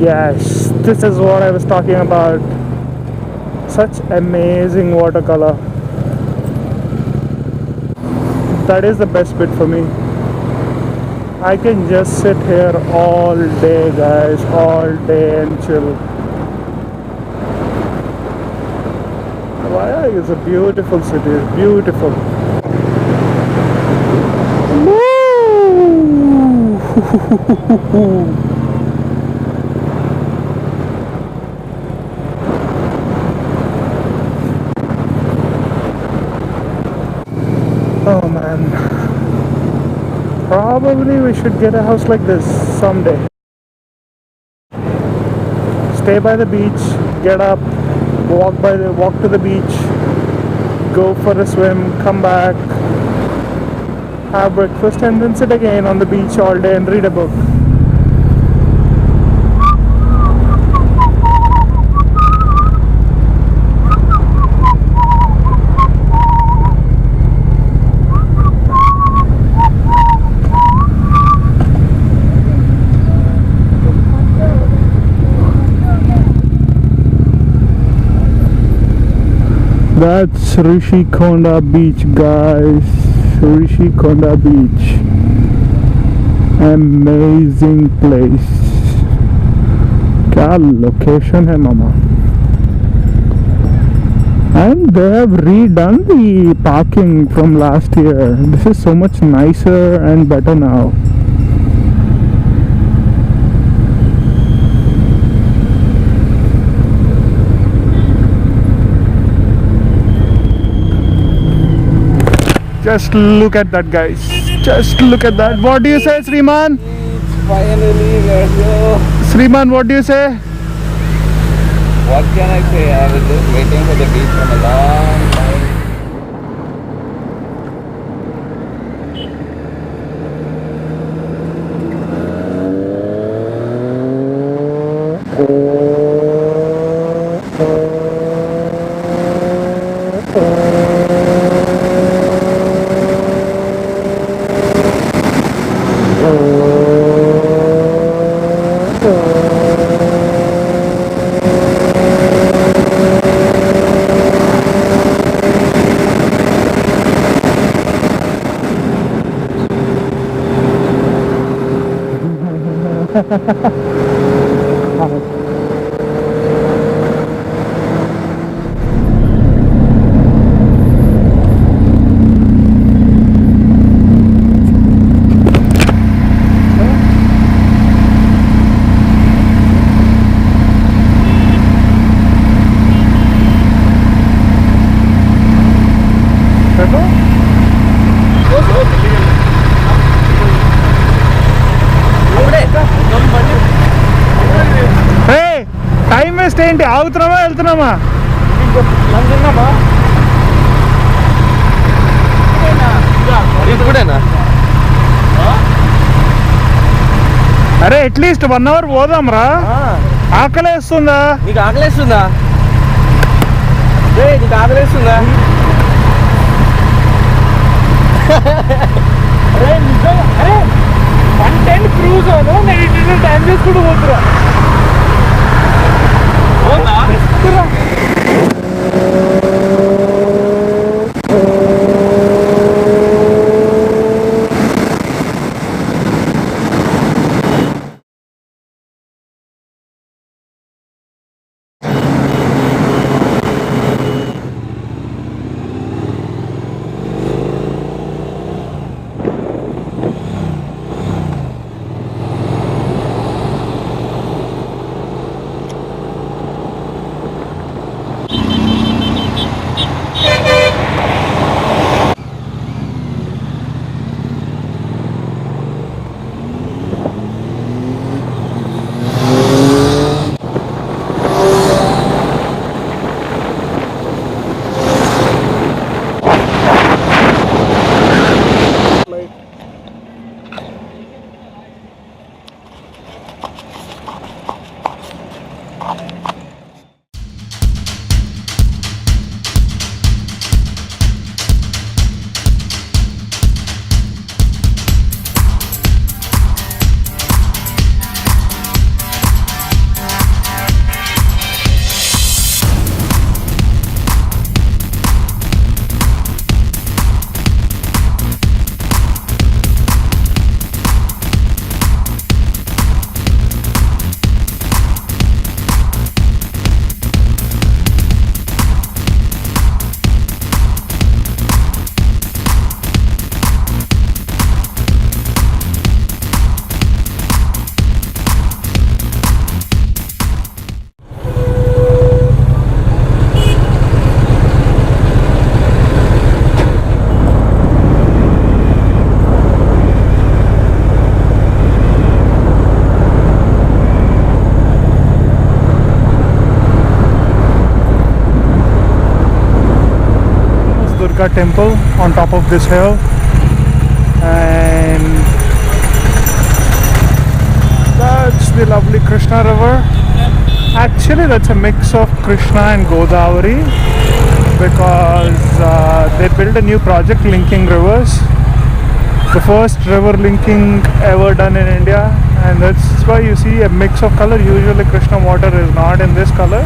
Yes, this is what I was talking about. Such amazing watercolor. That is the best bit for me. I can just sit here all day, guys, all day and chill. Vijayawada is a beautiful city, beautiful. Woo! Oh man, probably we should get a house like this someday. Stay by the beach, get up, walk to the beach, go for a swim, come back, have breakfast, and then sit again on the beach all day and read a book. That's Rishikonda Beach, guys. Rishikonda Beach. Amazing place. क्या location है मामा. And they have redone the parking from last year. This is so much nicer and better now. Just look at that, guys. Just look at that. What do you say, Sriman? Finally, let's go. Sriman, what do you say? What can I say? I was just waiting for the beach from a long time. Time waste ఏంటి? ఆగుతున్నామా వెళ్తున్నామా? ఇప్పుడేనా? అరే at least 1 hour పోదాం రా. ఆకలేస్తుందా? నీకు ఆకలేస్తుందా? నీకు ఆకలేస్తుందా? అరే నిజంగా అరే 110 క్రూజ్ అవును. నేను టైం చేసుకుంటూ పోతురా. Durga temple on top of this hill, and that's the lovely Krishna river. Actually, that's a mix of Krishna and Godavari, because they built a new project linking rivers, the first river linking ever done in India, and that's why you see a mix of color. Usually Krishna water is not in this color.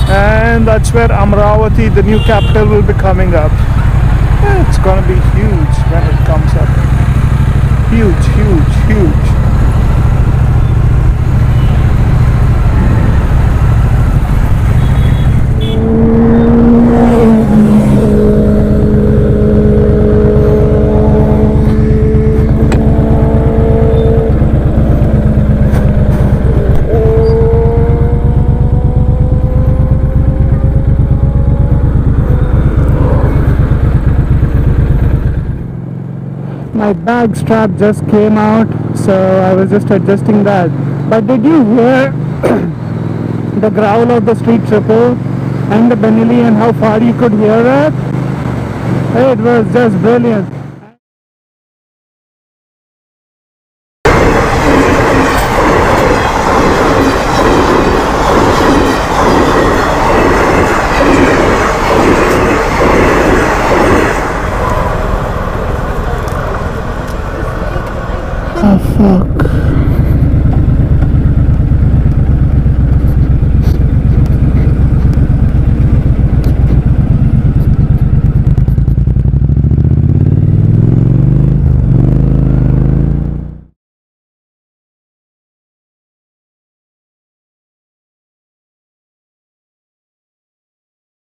And that's where Amravati, the new capital, will be coming up. It's gonna be huge when it comes up. Huge, huge, huge. My bag strap just came out, so I was just adjusting that. But did you hear the growl of the street triple and the Benelli and how far you could hear it? It was just brilliant.